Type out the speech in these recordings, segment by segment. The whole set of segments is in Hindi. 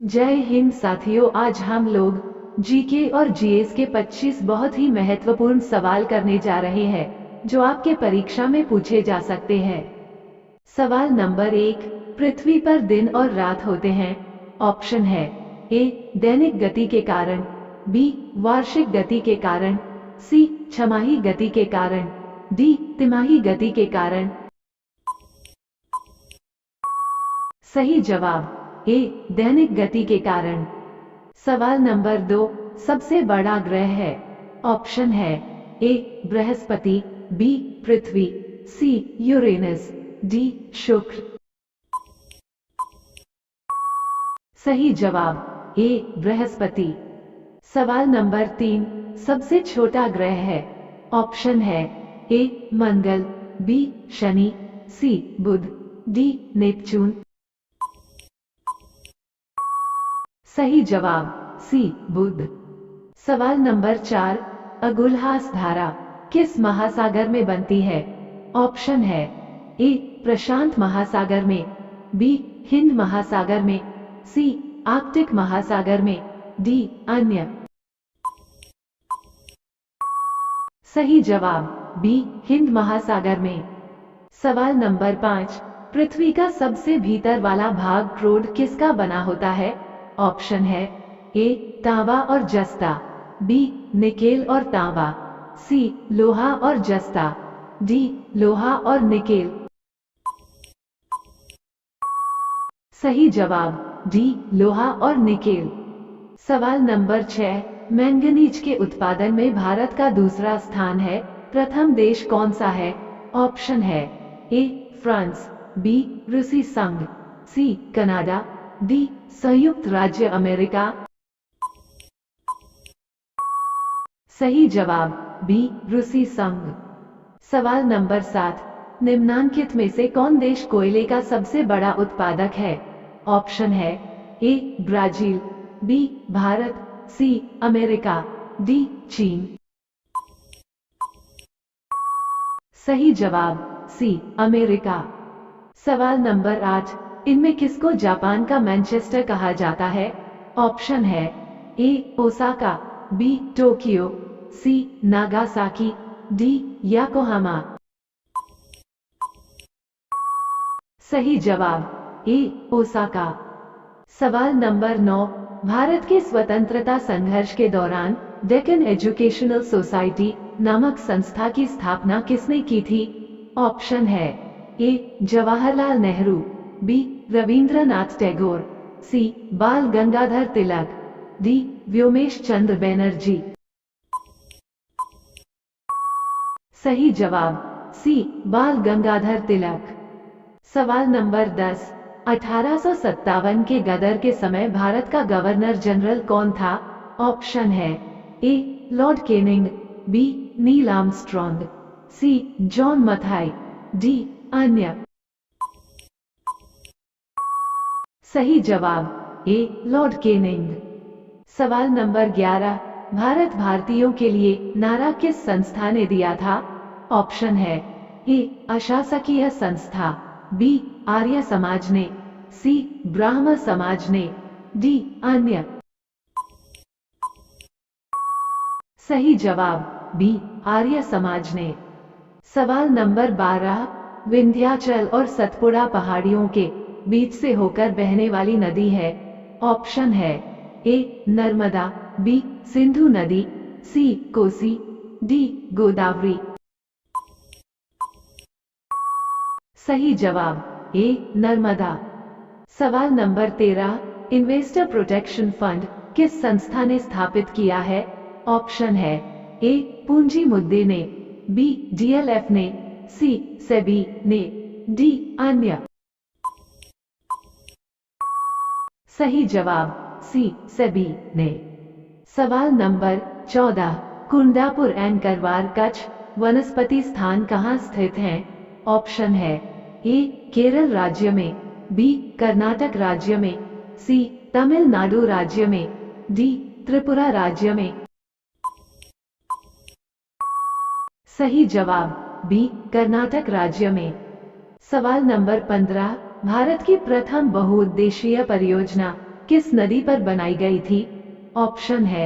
जय हिंद साथियों, आज हम लोग जीके और जीएस के 25 बहुत ही महत्वपूर्ण सवाल करने जा रहे हैं जो आपके परीक्षा में पूछे जा सकते हैं। सवाल नंबर 1, पृथ्वी पर दिन और रात होते हैं। ऑप्शन है ए दैनिक गति के कारण, बी वार्षिक गति के कारण, सी छमाही गति के कारण, डी तिमाही गति के कारण। सही जवाब ए दैनिक गति के कारण। सवाल नंबर 2, सबसे बड़ा ग्रह है। ऑप्शन है ए बृहस्पति, बी पृथ्वी, सी यूरेनस, डी शुक्र। सही जवाब ए बृहस्पति। सवाल नंबर 3, सबसे छोटा ग्रह है। ऑप्शन है ए मंगल, बी शनि, सी बुध, डी नेपच्यून। सही जवाब सी बुध। सवाल नंबर 4, अगुल्हास धारा किस महासागर में बनती है। ऑप्शन है ए प्रशांत महासागर में, बी हिंद महासागर में, सी आर्कटिक महासागर में, डी अन्य। सही जवाब बी हिंद महासागर में। सवाल नंबर 5, पृथ्वी का सबसे भीतर वाला भाग क्रोड किसका बना होता है। ऑप्शन है ए तांबा और जस्ता, बी निकेल और तांबा, सी लोहा और जस्ता, डी लोहा और निकेल। सही जवाब डी लोहा और निकेल। सवाल नंबर 6, मैंगनीज के उत्पादन में भारत का दूसरा स्थान है। प्रथम देश कौन सा है। ऑप्शन है ए फ्रांस, बी रूसी संघ, सी कनाडा, डी संयुक्त राज्य अमेरिका। सही जवाब बी रूसी संघ। सवाल नंबर 7, निम्नांकित में से कौन देश कोयले का सबसे बड़ा उत्पादक है। ऑप्शन है A Brazil, B Bharat, C America, D चीन। सही जवाब सी अमेरिका। सवाल नंबर 8, इनमें किसको जापान का मैनचेस्टर कहा जाता है। ऑप्शन है ए ओसाका, बी टोक्यो, सी नागासाकी, डी याकोहामा। सही जवाब ए ओसाका। सवाल नंबर 9, भारत के स्वतंत्रता संघर्ष के दौरान डेक्कन एजुकेशनल सोसाइटी नामक संस्था की स्थापना किसने की थी। ऑप्शन है ए जवाहरलाल नेहरू, बी रविंद्रनाथ टैगोर, सी बाल गंगाधर तिलक, डी व्योमेश चंद्र बैनर्जी। सही जवाब सी बाल गंगाधर तिलक। सवाल नंबर 10, 1857 के गदर के समय भारत का गवर्नर जनरल कौन था। ऑप्शन है A Lord Canning, B Neil Armstrong, C John Mathai, D अन्य। सही जवाब ए लॉर्ड केनिंग। सवाल नंबर 11, भारत भारतीयों के लिए नारा किस संस्था ने दिया था। ऑप्शन है ए अशासकीय संस्था, बी आर्य समाज ने, सी ब्राह्म समाज ने, डी अन्य। सही जवाब बी आर्य समाज ने। सवाल नंबर 12, विंध्याचल और सतपुड़ा पहाड़ियों के बीच से होकर बहने वाली नदी है। ऑप्शन है ए नर्मदा, बी सिंधु नदी, सी कोसी, डी गोदावरी। सही जवाब ए नर्मदा। सवाल नंबर 13, इन्वेस्टर प्रोटेक्शन फंड किस संस्था ने स्थापित किया है। ऑप्शन है ए पूंजी मुद्दे ने, बी डीएलएफ ने, सी सेबी ने, डी अन्य। सही जवाब सी सेबी ने। सवाल नंबर 14, कुंडापुर एंड करवार कच्छ वनस्पति स्थान कहाँ स्थित हैं। ऑप्शन है ए केरल राज्य में, बी कर्नाटक राज्य में, सी तमिलनाडु राज्य में, डी त्रिपुरा राज्य में। सही जवाब बी कर्नाटक राज्य में। सवाल नंबर 15, भारत की प्रथम बहुउद्देशीय परियोजना किस नदी पर बनाई गई थी? ऑप्शन है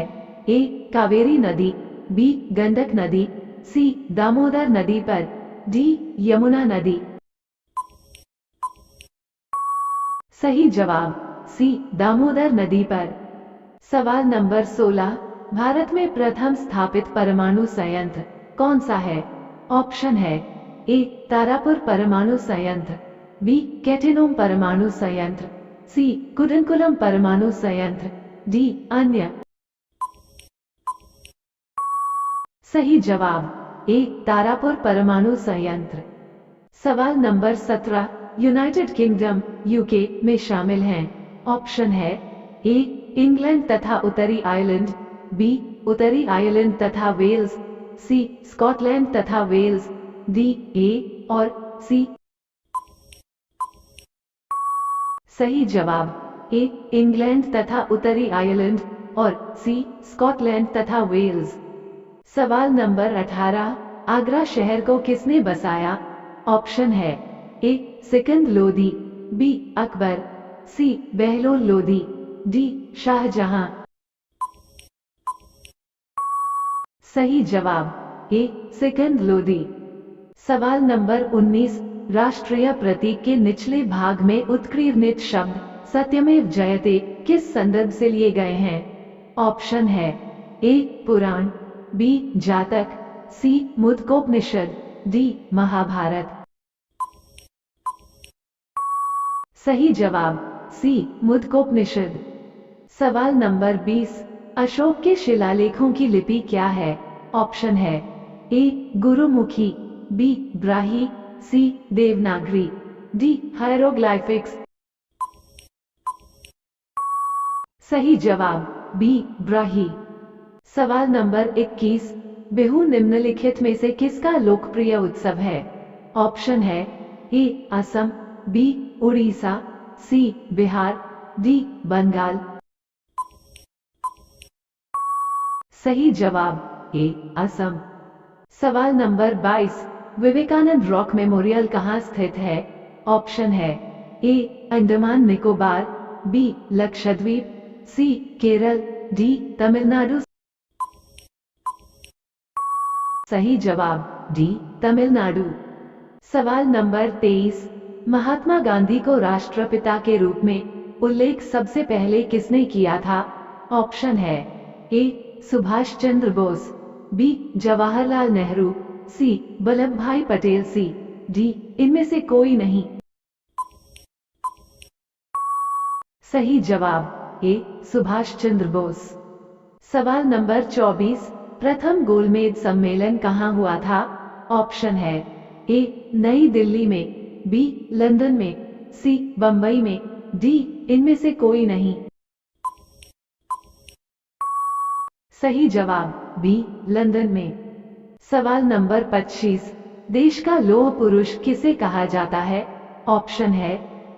ए कावेरी नदी, बी गंडक नदी, सी दामोदर नदी पर, डी यमुना नदी। सही जवाब सी दामोदर नदी पर। सवाल नंबर 16, भारत में प्रथम स्थापित परमाणु संयंत्र कौन सा है? ऑप्शन है ए तारापुर परमाणु संयंत्र, बी कैटेनोम परमाणु संयंत्र, सी कुडनकुलम परमाणु संयंत्र, डी अन्य। सही जवाब ए तारापुर परमाणु संयंत्र। सवाल नंबर 17, यूनाइटेड किंगडम यूके में शामिल हैं। ऑप्शन है ए इंग्लैंड तथा उत्तरी आयरलैंड, बी उत्तरी आयरलैंड तथा वेल्स, सी स्कॉटलैंड तथा वेल्स, डी ए और सी। सही जवाब ए इंग्लैंड तथा उत्तरी आयरलैंड और सी स्कॉटलैंड तथा वेल्स। सवाल नंबर 18, आगरा शहर को किसने बसाया? ऑप्शन है ए सिकंद लोदी, बी अकबर, सी बहलोल लोदी, डी शाहजहां। सही जवाब ए सिकंद लोदी। सवाल नंबर 19, राष्ट्रीय प्रतीक के निचले भाग में उत्कीर्णित शब्द सत्यमेव जयते किस संदर्भ से लिए गए हैं? ऑप्शन है ए पुराण, बी जातक, सी मुद्गोपनिषद, डी महाभारत। सही जवाब सी मुद्गोपनिषद। सवाल नंबर 20, अशोक के शिलालेखों की लिपि क्या है? ऑप्शन है ए गुरुमुखी, बी ब्राही, सी देवनागरी, डी हायरोग्लाइफिक्स। सही जवाब बी ब्राही। सवाल नंबर 21, बिहू निम्नलिखित में से किसका लोकप्रिय उत्सव है? ऑप्शन है ए असम, बी उड़ीसा, सी बिहार, डी बंगाल। सही जवाब ए असम। सवाल नंबर 22, विवेकानंद रॉक मेमोरियल कहाँ स्थित है? ऑप्शन है ए अंडमान निकोबार, बी लक्षद्वीप, सी केरल, डी तमिलनाडु। सही जवाब डी तमिलनाडु। सवाल नंबर 23, महात्मा गांधी को राष्ट्रपिता के रूप में उल्लेख सबसे पहले किसने किया था? ऑप्शन है ए सुभाष चंद्र बोस, बी जवाहरलाल नेहरू, सी वल्लभ भाई पटेल, सी डी इनमें से कोई नहीं। सही जवाब ए सुभाष चंद्र बोस। सवाल नंबर 24, प्रथम गोलमेज सम्मेलन कहाँ हुआ था? ऑप्शन है ए नई दिल्ली में, बी लंदन में, सी बंबई में, डी इनमें से कोई नहीं। सही जवाब बी लंदन में। सवाल नंबर 25, देश का लौह पुरुष किसे कहा जाता है? ऑप्शन है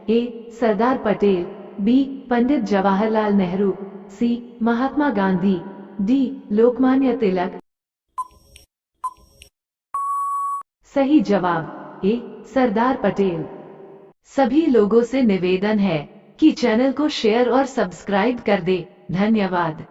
ए सरदार पटेल, बी पंडित जवाहरलाल नेहरू, सी महात्मा गांधी, डी लोकमान्य तिलक। सही जवाब ए सरदार पटेल। सभी लोगों से निवेदन है कि चैनल को शेयर और सब्सक्राइब कर दे। धन्यवाद।